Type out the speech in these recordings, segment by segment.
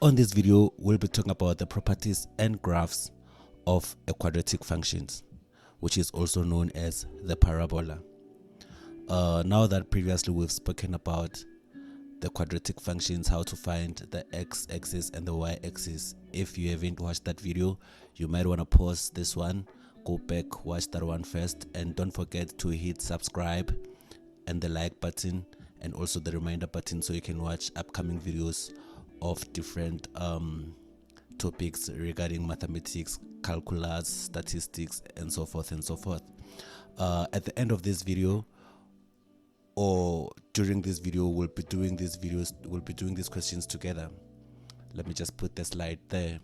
On this video, we'll be talking about the properties and graphs of a quadratic functions, which is also known as the parabola. Now that previously we've spoken about the quadratic functions, how to find the x-axis and the y-axis. If you haven't watched that video, you might want to pause this one, go back, watch that one first, and don't forget to hit subscribe and the like button and also the reminder button so you can watch upcoming videos of different topics regarding mathematics, calculus, statistics, and so forth and so forth. At the end of this video, or during this video, we'll be doing these questions together. Let me just put the slide there.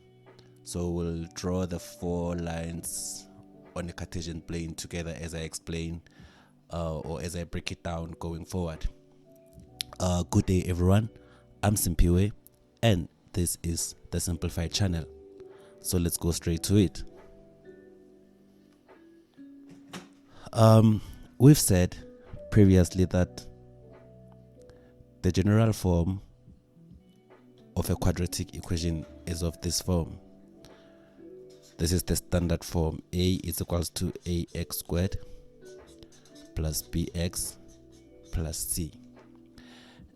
So we'll draw the 4 lines on a Cartesian plane together as I explain or as I break it down going forward. Good day everyone, I'm Simpiwe and this is the Simplified channel. So let's go straight to it. We've said previously that the general form of a quadratic equation is of this form. This is the standard form. A is equals to ax squared plus bx plus c.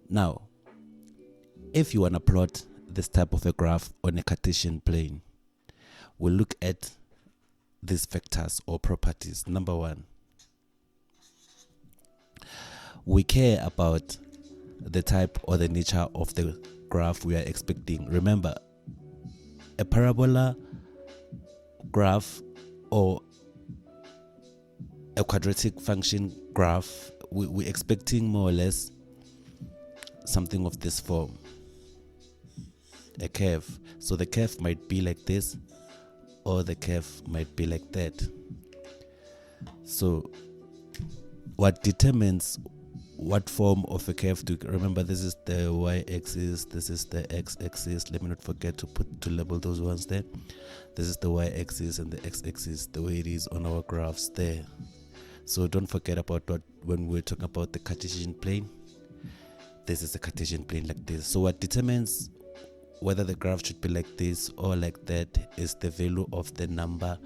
Now, if you want to plot this type of a graph on a Cartesian plane, we'll look at these vectors or properties. Number one, we care about the type or the nature of the graph we are expecting. Remember, a parabola graph or a quadratic function graph, we're expecting more or less something of this form, a curve. So the curve might be like this or the curve might be like that. So what determines what form of a curve to remember, this is the y-axis, this is the x-axis. Let me not forget to label those ones there. This is the y-axis and the x-axis, the way it is on our graphs there. So don't forget about what when we're talking about the Cartesian plane, this is a Cartesian plane like this. So what determines whether the graph should be like this or like that is the value of the number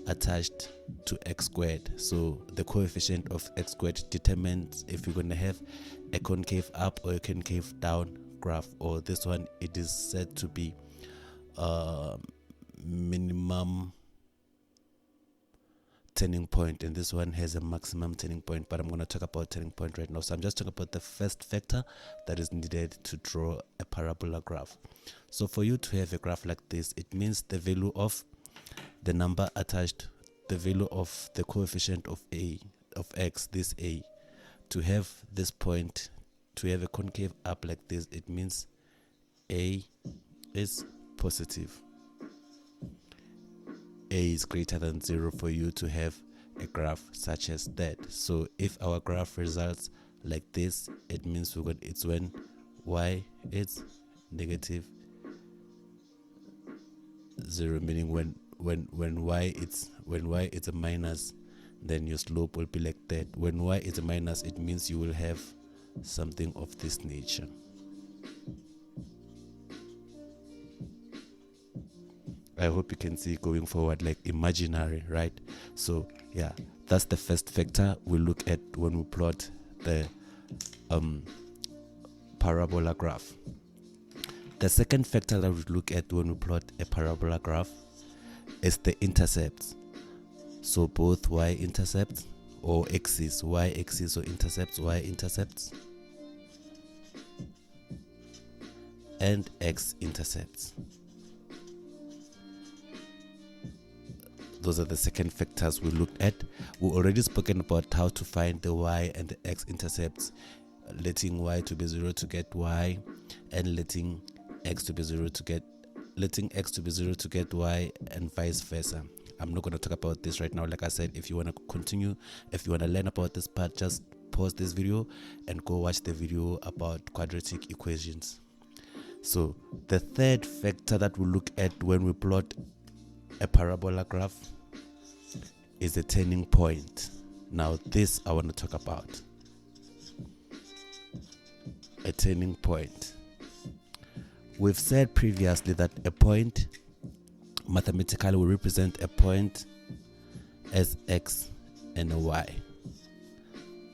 attached to x squared. So the coefficient of x squared determines if you're going to have a concave up or a concave down graph, or this one it is said to be minimum turning point, and this one has a maximum turning point, but I'm going to talk about turning point right now. So I'm just talking about the first factor that is needed to draw a parabola graph. So for you to have a graph like this, it means the value of the number attached, the value of the coefficient of x, this a, to have this point, to have a concave up like this, it means a is positive. A is greater than 0 for you to have a graph such as that. So if our graph results like this, it means it's when y is negative 0, meaning when y is a minus, then your slope will be like that. When y is a minus, it means you will have something of this nature. I hope you can see going forward, like imaginary, right? So yeah, that's the first factor we look at when we plot the parabola graph. The second factor that we look at when we plot a parabola graph is the intercepts. So both y-intercepts or axis, y-axis or intercepts, y-intercepts, and x-intercepts. Those are the second factors we looked at. We already spoken about how to find the y and the x-intercepts, letting y to be 0 to get y, and letting x to be 0 to get y, and vice versa. I'm not going to talk about this right now. Like I said, if you want to continue, if you want to learn about this part, just pause this video and go watch the video about quadratic equations. So the third factor that we look at when we plot a parabola graph is a turning point. Now this I want to talk about. A turning point. we've said previously that a point mathematically will represent a point as x and a y.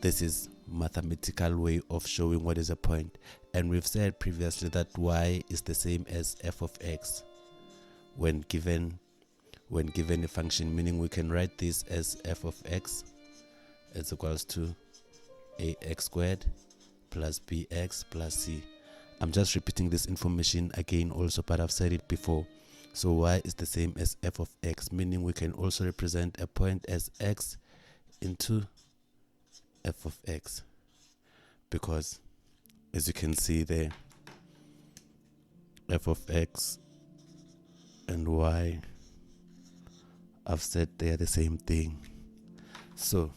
This is mathematical way of showing what is a point, and we've said previously that y is the same as f of x when given a function, meaning we can write this as f of x is equals to ax squared plus bx plus c. I'm just repeating this information again also, but I've said it before. So y is the same as f of x, meaning we can also represent a point as x into f of x, because as you can see there, f of x and y, I've said they are the same thing. So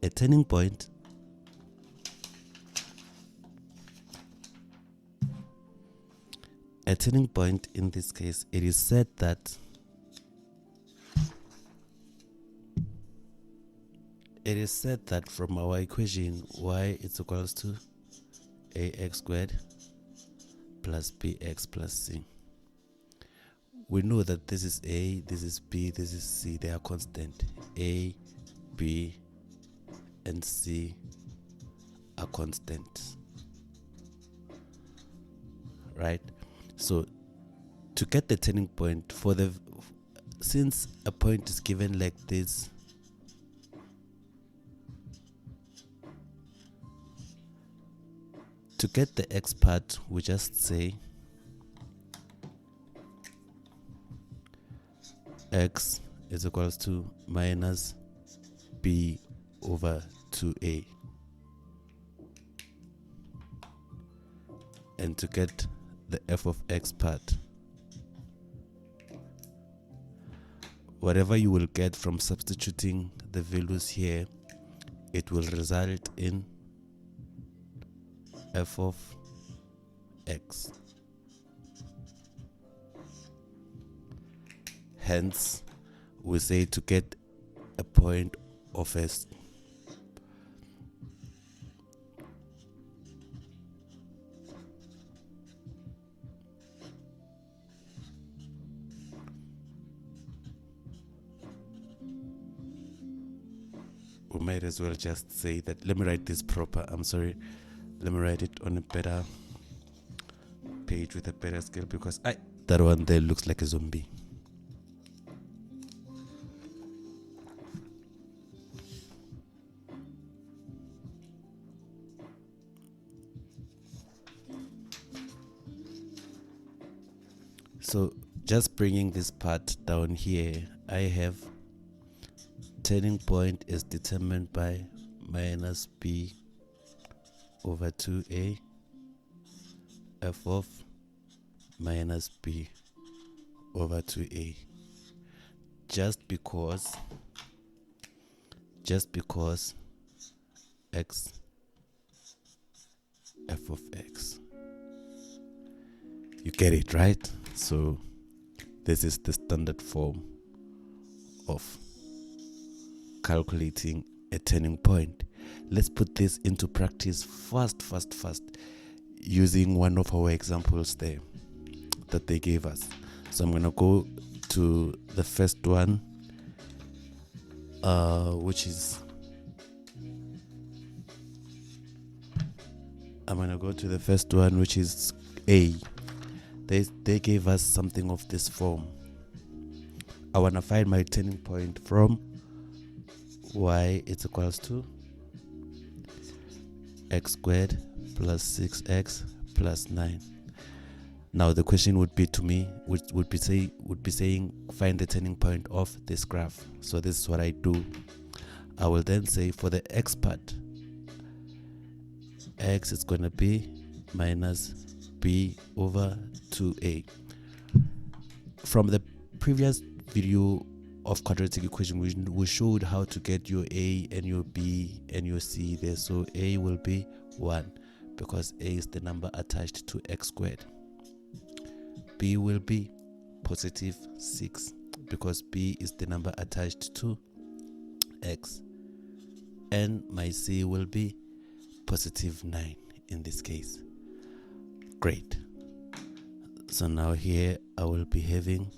a turning point in this case, it is said that from our equation y is equals to ax squared plus bx plus c. We know that this is a, this is b, this is c. They are constant. A, b, and c are constant, right? So to get the turning point, since a point is given like this, to get the x part, we just say x is equals to minus b over 2a. And to get the f of x part, whatever you will get from substituting the values here, it will result in f of x. Hence, we say to get a point of s, we might as well just say that. Let me write this proper. I'm sorry. Let me write it on a better page with a better scale, because that one there looks like a zombie. So just bringing this part down here, I have turning point is determined by minus b over 2a f of minus b over 2a, just because x f of x. You get it, right? So this is the standard form of calculating a turning point. Let's put this into practice fast, using one of our examples there that they gave us. So I'm going to go to the first one, which is A. They gave us something of this form. I want to find my turning point from y is equals to x squared plus 6x plus 9. Now the question would be to me, would be saying find the turning point of this graph. So this is what I do. I will then say for the x part, x is going to be minus b over 2a. From the previous video of quadratic equation, we showed how to get your a and your b and your c there. So a will be 1 because a is the number attached to x squared. B will be positive 6 because b is the number attached to x, and my c will be positive 9 in this case. Great. So now here I will be having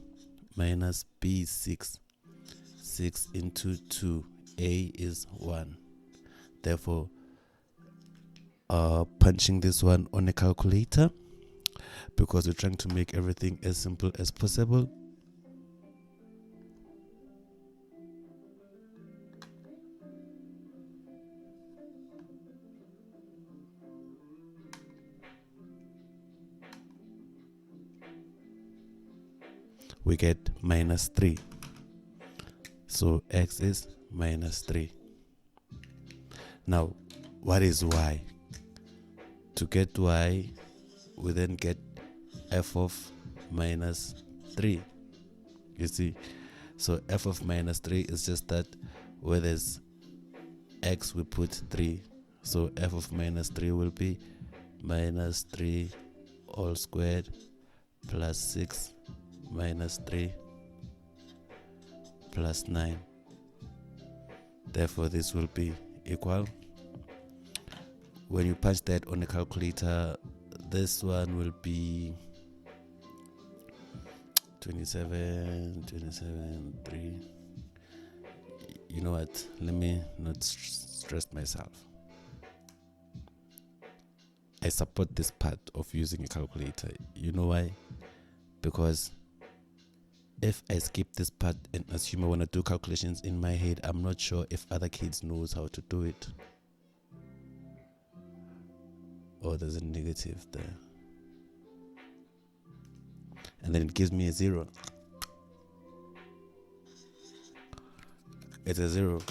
minus B6. 6 into 2. A is 1. Therefore, punching this one on a calculator, because we're trying to make everything as simple as possible. We get minus 3. So x is minus 3. Now, what is y? To get y, we then get f of minus 3. You see? So f of minus 3 is just that where there's x, we put 3. So f of minus 3 will be minus 3 all squared plus 6 minus 3 plus 9. Therefore, this will be equal. When you punch that on a calculator, this one will be 27, 3. You know what? Let me not stress myself. I support this part of using a calculator. You know why? Because if I skip this part and assume I want to do calculations in my head, I'm not sure if other kids knows how to do it. Oh, there's a negative there. And then it gives me a 0. It's a 0.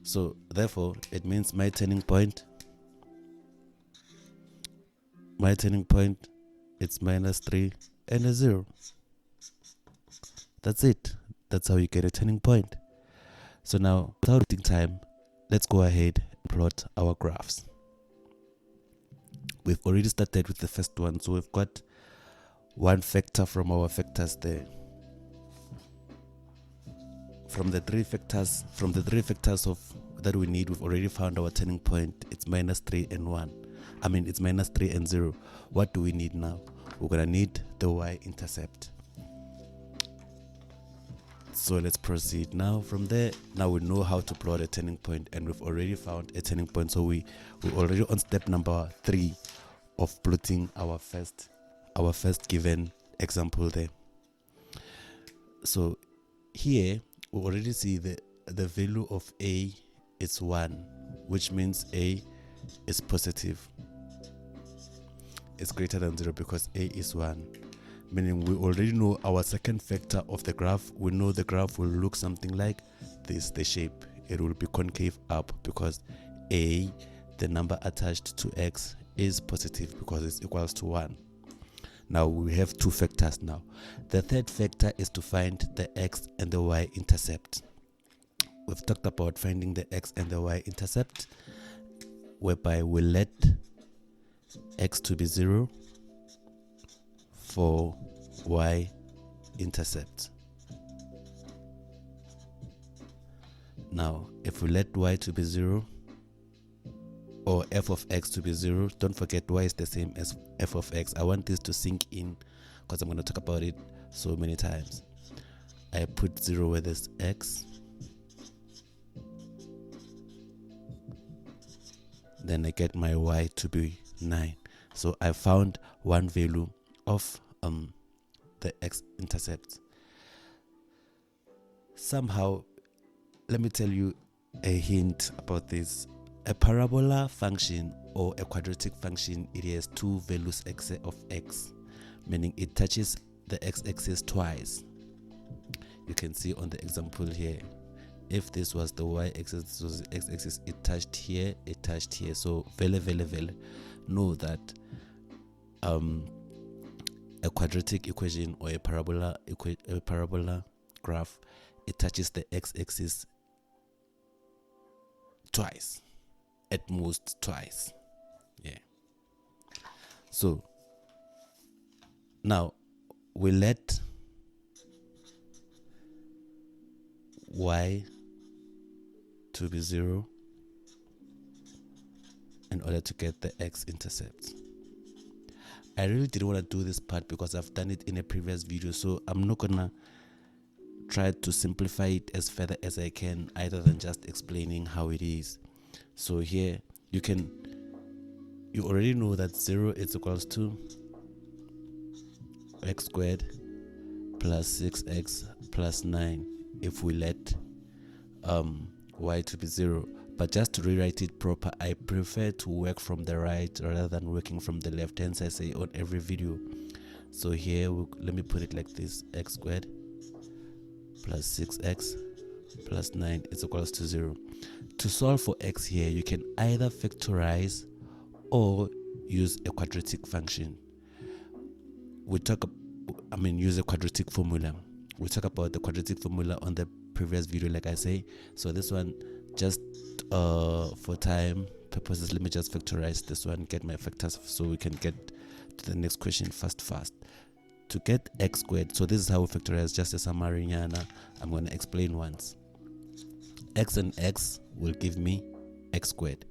So therefore, it means my turning point, it's minus 3 and a 0. That's it. That's how you get a turning point. So now, without wasting time, let's go ahead and plot our graphs. We've already started with the first one, so we've got one factor from our factors there. From the three factors of that we need, we've already found our turning point. It's minus 3 and 1. It's minus 3 and 0. What do we need now? We're gonna need the y-intercept. So let's proceed. Now from there, now we know how to plot a turning point, and we've already found a turning point. So we're already on step number 3 of plotting our first given example there. So here we already see the value of a is 1, which means a is positive. It's greater than 0 because a is 1. Meaning we already know our second factor of the graph. We know the graph will look something like this, the shape. It will be concave up because a, the number attached to x, is positive because it's equals to 1. Now we have two factors now. The third factor is to find the x and the y-intercept. We've talked about finding the x and the y-intercept, whereby we let x to be 0 for y-intercept. Now, if we let y to be 0, or f of x to be 0, don't forget y is the same as f of x. I want this to sink in because I'm going to talk about it so many times. I put 0 where there's x. Then I get my y to be 9. So I found one value of the x-intercept. Somehow, let me tell you a hint about this. A parabola function or a quadratic function, it has two values of x, meaning it touches the x-axis twice. You can see on the example here, if this was the y-axis, this was the x-axis, it touched here, it touched here. So vele know that a quadratic equation or a parabola graph, it touches the x-axis twice, at most twice. Yeah. So now we let y to be 0 in order to get the x-intercept. I really didn't want to do this part because I've done it in a previous video, so I'm not gonna try to simplify it as further as I can, other than just explaining how it is. So here you already know that 0 is equals to x squared plus 6x plus 9 if we let y to be 0. But just to rewrite it proper, I prefer to work from the right rather than working from the left, hence I say on every video. So here let me put it like this: x squared plus 6x plus 9 is equals to 0. To solve for x here, you can either factorize or use a quadratic function. Use a quadratic formula. We talk about the quadratic formula on the previous video, like I say. So this one, just for time purposes, let me just factorize this one, get my factors so we can get to the next question fast. To get x squared, so this is how we factorize, just a summary. I'm going to explain once. X and x will give me x squared.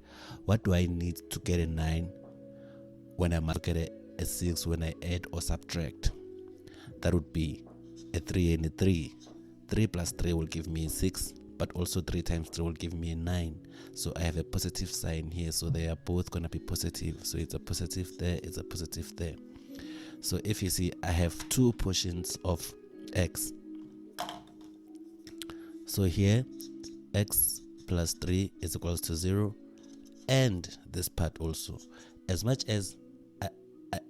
What do I need to get a 9 when I must get a 6 when I add or subtract? That would be a 3 and a 3. 3 plus 3 will give me a 6, but also 3 times 3 will give me a 9. So I have a positive sign here, so they are both going to be positive. So it's a positive there, it's a positive there. So if you see, I have two portions of x. So here, x plus 3 is equals to 0, and this part also. As much as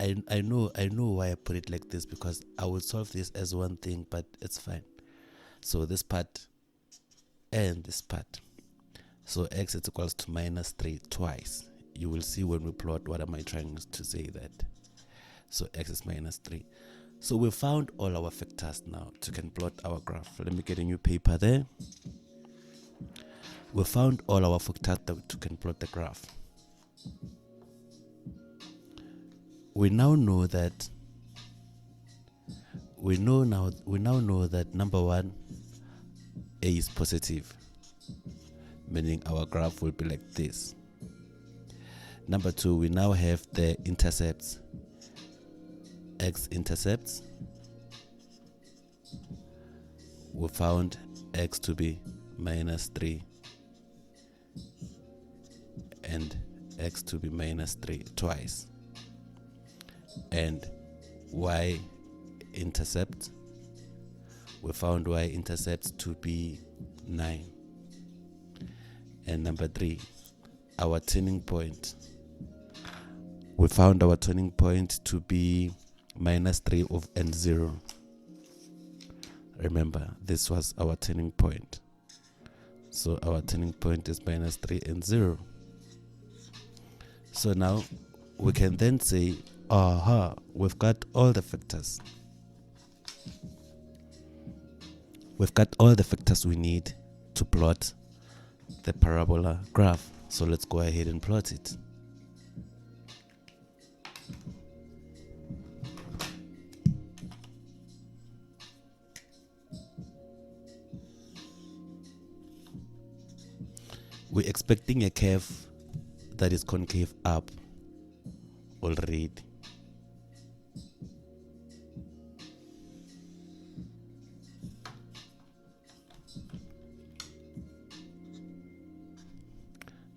I know why I put it like this, because I would solve this as one thing, but it's fine. So this part and this part. So x is equals to minus 3 twice. You will see when we plot what am I trying to say that. So x is minus 3. So we found all our factors now to can plot our graph. Let me get a new paper there. We found all our factors to can plot the graph. We now know that number one, a is positive, meaning our graph will be like this. Number two, we now have the intercepts. X-intercepts. We found x to be minus 3 and x to be minus 3 twice. And y-intercept, we found y-intercepts to be 9. And number 3, our turning point, we found our turning point to be minus 3 and 0. Remember, this was our turning point. So our turning point is minus 3 and 0. So now we can then say, we've got all the factors. We've got all the factors we need to plot the parabola graph. So let's go ahead and plot it. We're expecting a curve that is concave up already.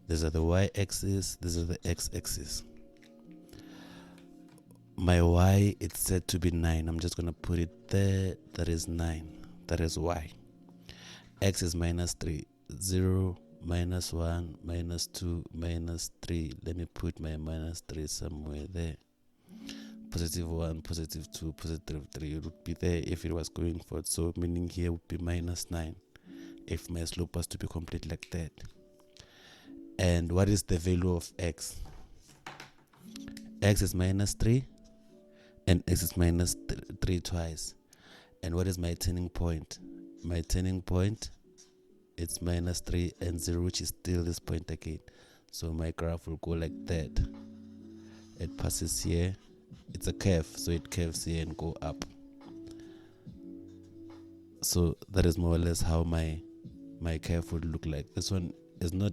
These are the y-axis, these are the x-axis. My y, it's set to be 9. I'm just going to put it there. That is 9. That is y. X is minus 3. 0, minus 1, minus 2, minus 3. Let me put my minus 3 somewhere there. Positive 1, positive 2, positive 3. It would be there if it was going forward. So meaning here would be minus 9 if my slope was to be complete like that. And what is the value of x? X is minus 3 and x is minus 3 twice. And what is my turning point? My turning point, it's minus 3 and 0, which is still this point again. So my graph will go like that. It passes here. It's a curve, so it curves here and go up. So that is more or less how my curve would look like. This one is not.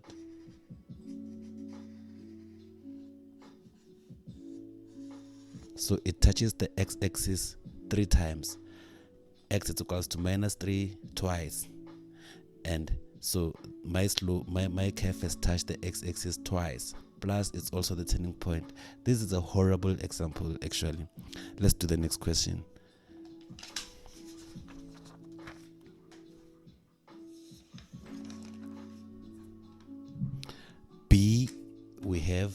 So it touches the x-axis 3 times. X is equals to -3 twice. And so my curve has touched the x-axis twice. Plus it's also the turning point. This is a horrible example actually. Let's do the next question. B, we have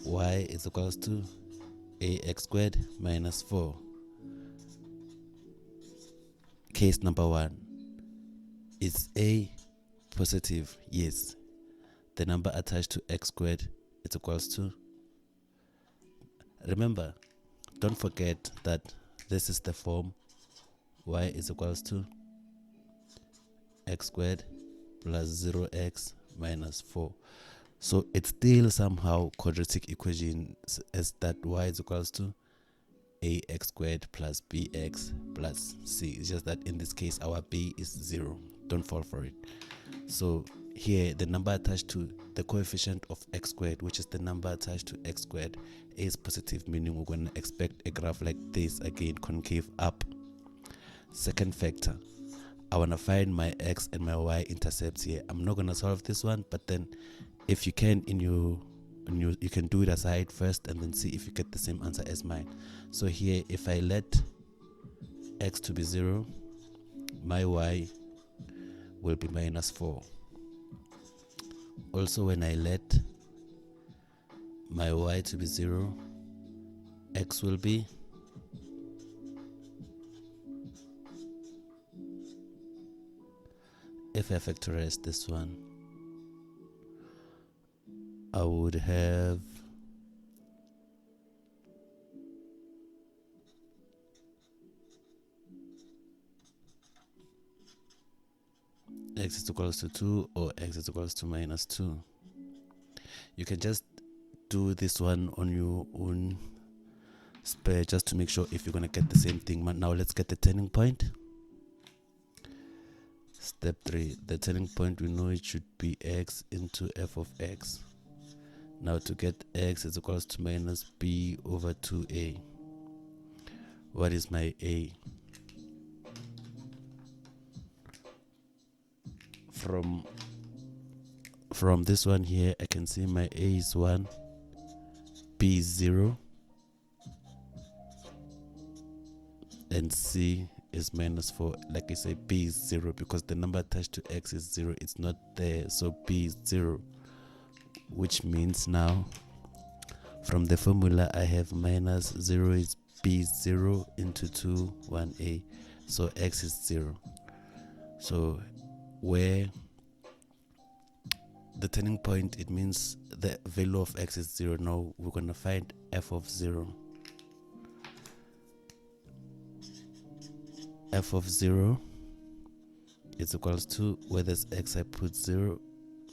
y is equals to ax squared minus 4. Case number 1. Is A positive? Yes. The number attached to x squared is equals to, remember, don't forget that this is the form y is equals to x squared plus 0x minus 4. So it's still somehow quadratic equation as that y is equals to ax squared plus bx plus c. It's just that in this case our b is 0. Don't fall for it. So here the number attached to the coefficient of x squared, which is the number attached to x squared, is positive, meaning we're going to expect a graph like this, again concave up. Second factor, I want to find my x and my y intercepts here. I'm not going to solve this one, but then if you can you can do it aside first and then see if you get the same answer as mine. So here, if I let x to be 0, my y will be minus 4. Also, when I let my y to be 0, x will be if I factorize this one, I would have x is equals to 2 or x is equals to minus 2. You can just do this one on your own spare just to make sure if you're going to get the same thing. But now let's get the turning point. Step 3, the turning point, we know it should be x into f of x. Now to get x is equals to minus b over 2a. What is my a? From this one here, I can see my a is 1, b is 0, and c is minus 4. Like I say, b is 0 because the number attached to x is 0. It's not there, so b is 0. Which means now, from the formula, I have minus 0 is b is 0 into 2, 1a. So x is 0. So where the turning point, it means the value of x is 0. Now we're going to find f of 0. F of 0 is equals to, where there's x I put 0,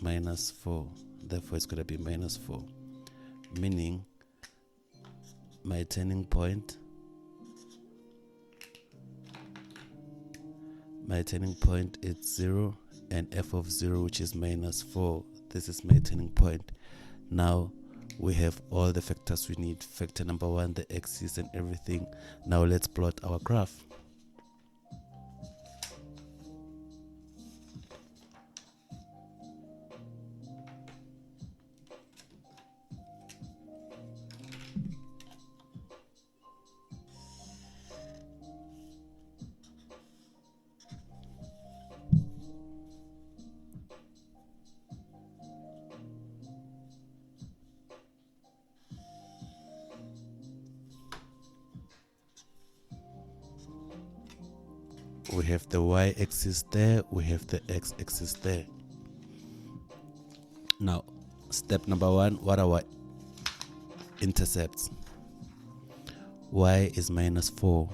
minus 4. Therefore it's going to be minus 4. Meaning my turning point is 0 and f of 0, which is minus 4. This is my turning point. Now we have all the factors we need. Factor number 1, the axis and everything. Now let's plot our graph. We have the y-axis there, we have the x-axis there. Now, step number 1, what are our intercepts? Y is minus 4.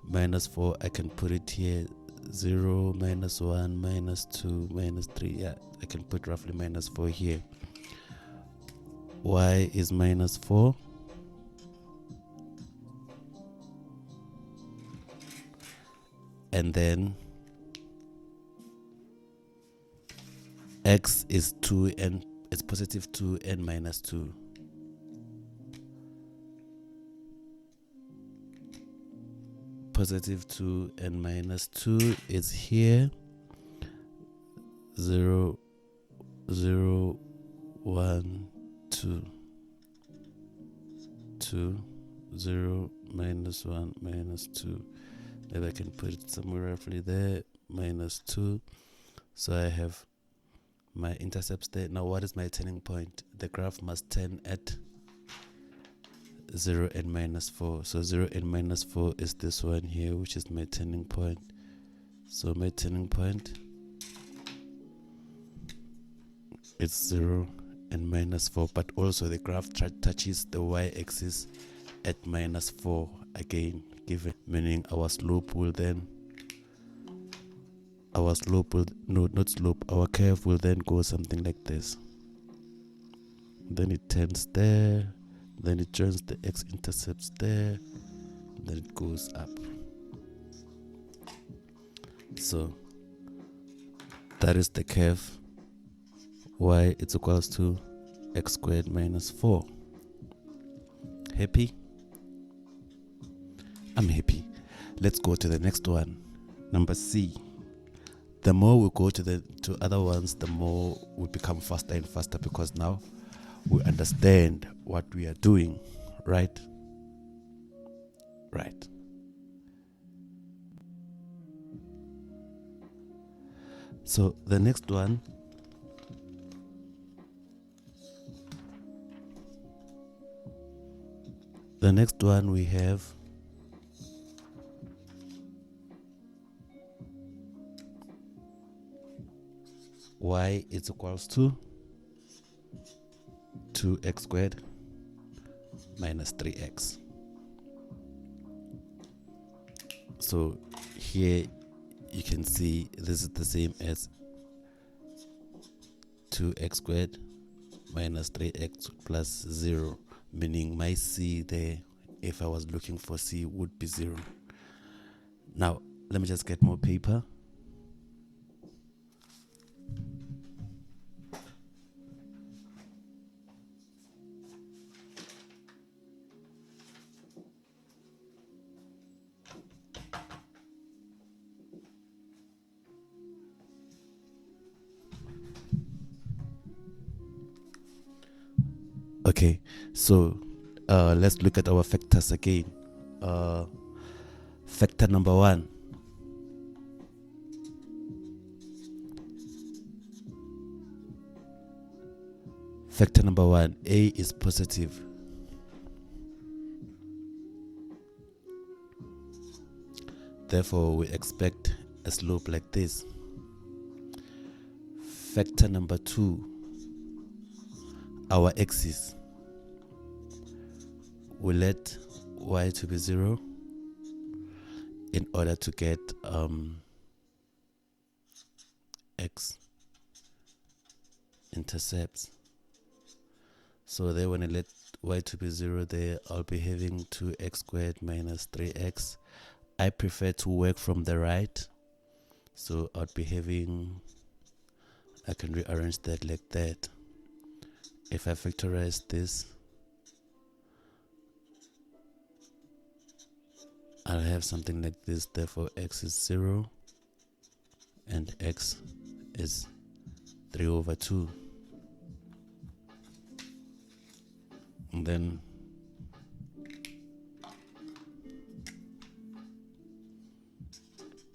Minus 4, I can put it here, 0, minus 1, minus 2, minus 3. Yeah, I can put roughly minus 4 here. Y is minus 4. And then x is 2 and it's positive 2 and minus 2. positive 2 and minus 2 is here. 0, 0, 1, 2, 2, 0, minus 1, minus 2. Maybe I can put it somewhere roughly there, minus 2. So I have my intercepts there. Now what is my turning point? The graph must turn at 0 and minus 4. So 0 and minus 4 is this one here, which is my turning point. So my turning point is 0 and minus 4, but also the graph touches the y-axis at minus 4 again, given, meaning our slope will then, our curve will then go something like this. Then it turns there, then it joins the x-intercepts there, then it goes up. So that is the curve y is equals to x squared minus 4. Happy? I'm happy. Let's go to the next one, number C. The more we go to other ones, the more we become faster and faster, because now we understand what we are doing, right? Right. So the next one, we have y is equals to 2x squared minus 3x. So here you can see this is the same as 2x squared minus 3x plus 0, meaning my c there, if I was looking for c, would be 0. Now let me just get more paper. Okay, so let's look at our factors again. Factor number 1. Factor number 1, a is positive. Therefore, we expect a slope like this. Factor number 2, our axis. We let y to be 0 in order to get x intercepts. So there, when I let y to be 0 there, I'll be having 2x squared minus 3x. I prefer to work from the right, so I'll be having, I can rearrange that like that. If I factorize this, I'll have something like this. Therefore x is 0 and x is 3 over 2. And then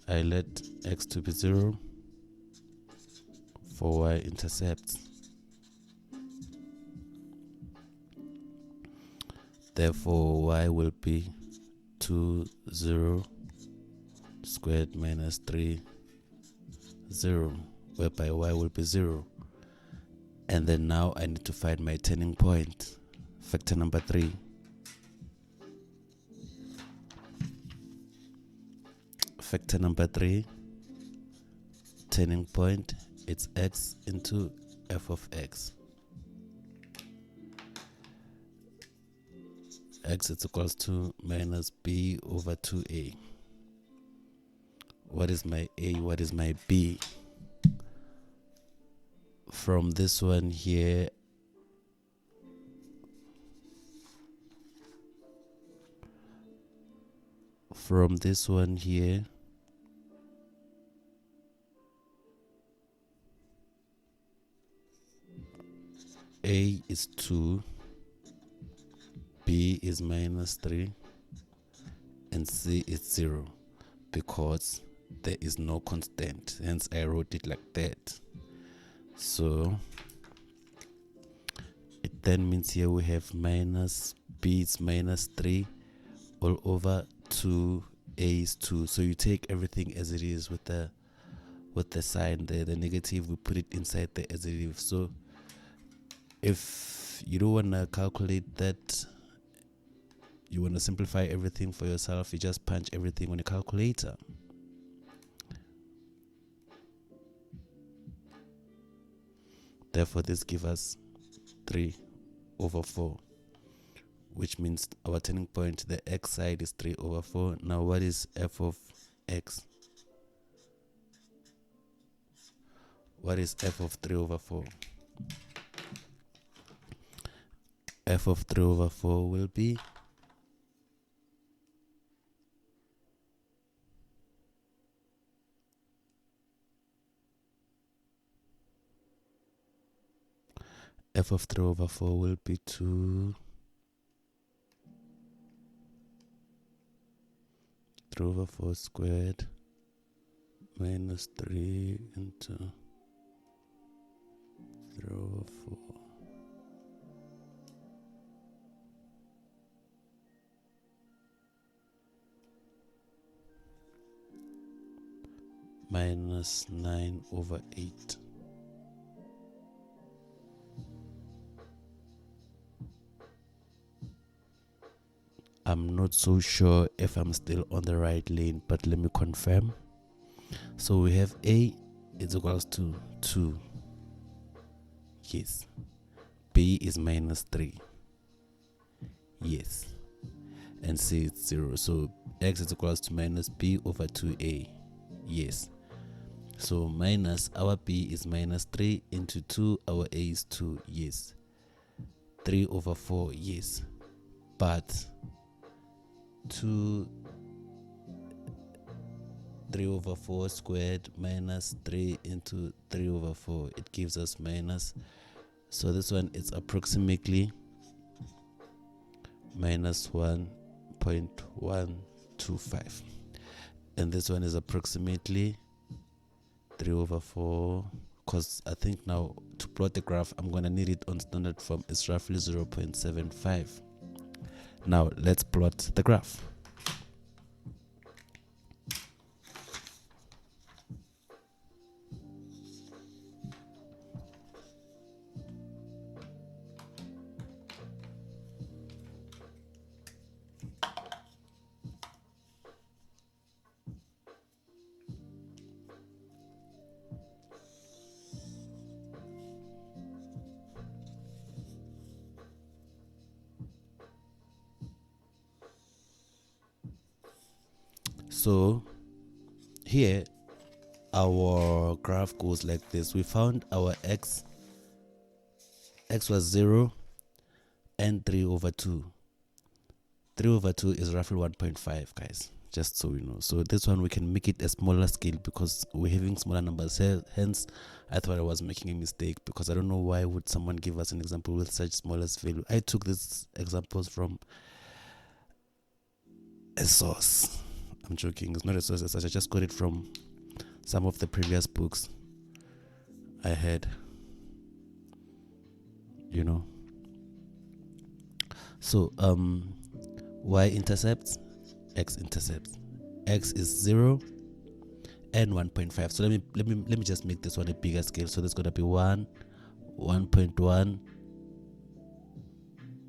I let x to be 0 for y-intercepts. Therefore y will be 2, 0 squared minus 3, 0, whereby y will be 0. And then now I need to find my turning point. Factor number 3. Factor number 3, turning point, it's x into f of x. X is equals to minus b over 2a. What is my a? What is my b? From this one here, from this one here, A is 2, B is -3, and C is 0, because there is no constant. Hence I wrote it like that. So it then means here we have minus B is -3 all over 2, A is 2. So you take everything as it is with the sign there, the negative, we put it inside the as it is. So if you don't want to calculate that, you want to simplify everything for yourself, you just punch everything on a calculator. Therefore, this gives us 3/4, which means our turning point, the x side, is 3/4. Now, what is f of x? What is f of 3/4? F of 3/4 will be f of 3/4 will be 2 3/4 squared minus 3 into 3/4 minus 9/8. I'm not so sure if I'm still on the right lane, but let me confirm. So we have A is equals to 2. Yes. B is -3. Yes. And C is 0. So x is equals to minus B over 2A. Yes. So minus our B is -3 into 2, our A is 2. Yes. 3/4. Yes. But 3/4 squared minus 3 into 3/4, it gives us minus. So this one is approximately minus 1.125, and this one is approximately 3/4, because I think now to plot the graph I'm gonna need it on standard form. It's roughly 0.75. Now let's plot the graph. So here our graph goes like this. We found our x was 0 and 3/2. 3/2 is roughly 1.5, guys, just so we know. So this one we can make it a smaller scale because we're having smaller numbers here. Hence I thought I was making a mistake, because I don't know why would someone give us an example with such smallest value. I took these examples from a source. I'm joking, it's not a source as such. I just got it from some of the previous books I had, you know. So y-intercept, x-intercept. X is 0 and 1.5. So let me just make this one a bigger scale. So there's gonna be 1, 1.1,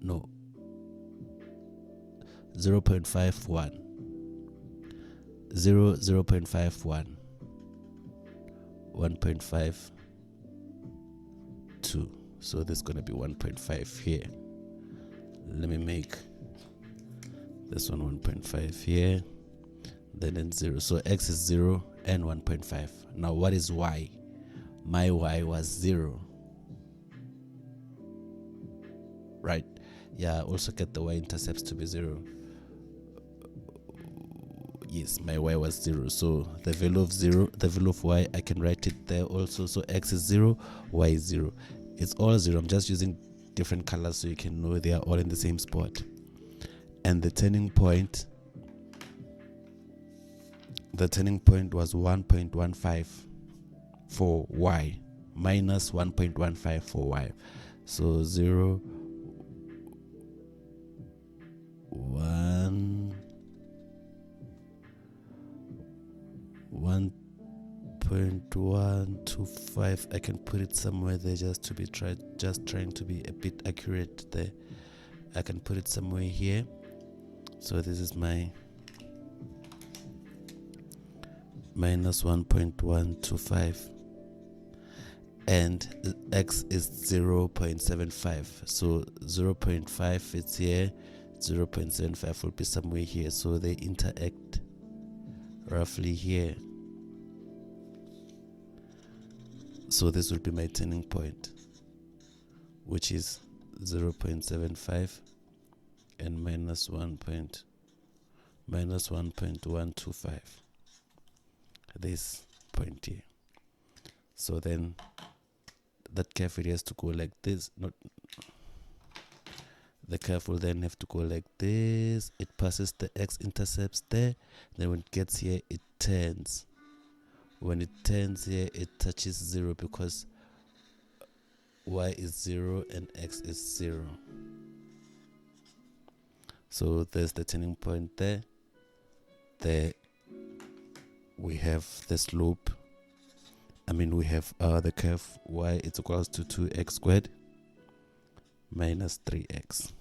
no, 0.51, 0, 0.51, 1.5, 2. So there's gonna be 1.5 here. Let me make this one 1.5 here, then in 0. So x is 0 and 1.5. Now what is y? My y was 0, right? Yeah, also get the y-intercepts to be 0. yes, my y was 0. So the value of 0, the value of y, I can write it there also. So x is 0, y is 0. It's all 0. I'm just using different colors so you can know they are all in the same spot. And the turning point was 1.15 for y, minus 1.15 for y. So 0, 1, 1.125. I can put it somewhere there just trying to be a bit accurate there. I can put it somewhere here. So this is my minus 1.125, and x is 0.75. So 0.5 it's here, 0.75 will be somewhere here. So they interact roughly here. So this will be my turning point, which is 0.75 and minus 1.125. This point here. So then that curve has to go like this. The curve will then have to go like this. It passes the x-intercepts there. Then when it gets here, it turns. When it turns here, it touches 0 because y is 0 and x is 0. So there's the turning point there. There we have the slope. We have the curve y is equals to 2x squared minus 3x.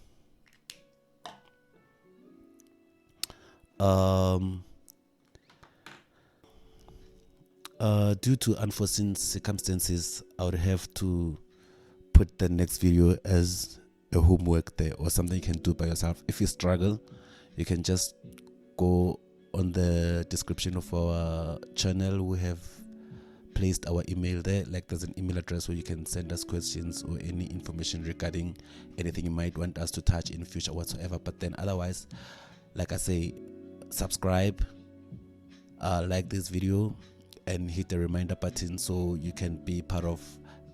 Due to unforeseen circumstances, I would have to put the next video as a homework there, or something you can do by yourself. If you struggle, you can just go on the description of our channel. We have placed our email there. Like, there's an email address where you can send us questions or any information regarding anything you might want us to touch in future whatsoever. But then otherwise, like I say, subscribe, like this video, and hit the reminder button so you can be part of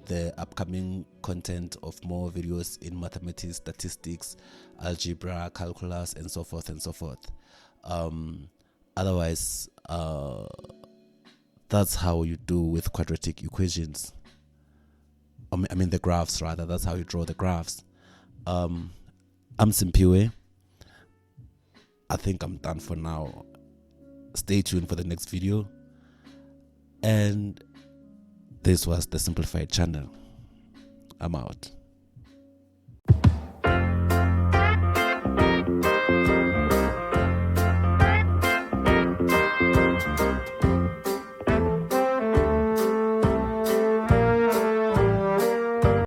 the upcoming content of more videos in mathematics, statistics, algebra, calculus, and so forth and so forth. Otherwise, that's how you do with quadratic equations. The graphs rather. That's how you draw the graphs. I'm Simpiwe. I think I'm done for now. Stay tuned for the next video. And this was the Simplified channel. I'm out.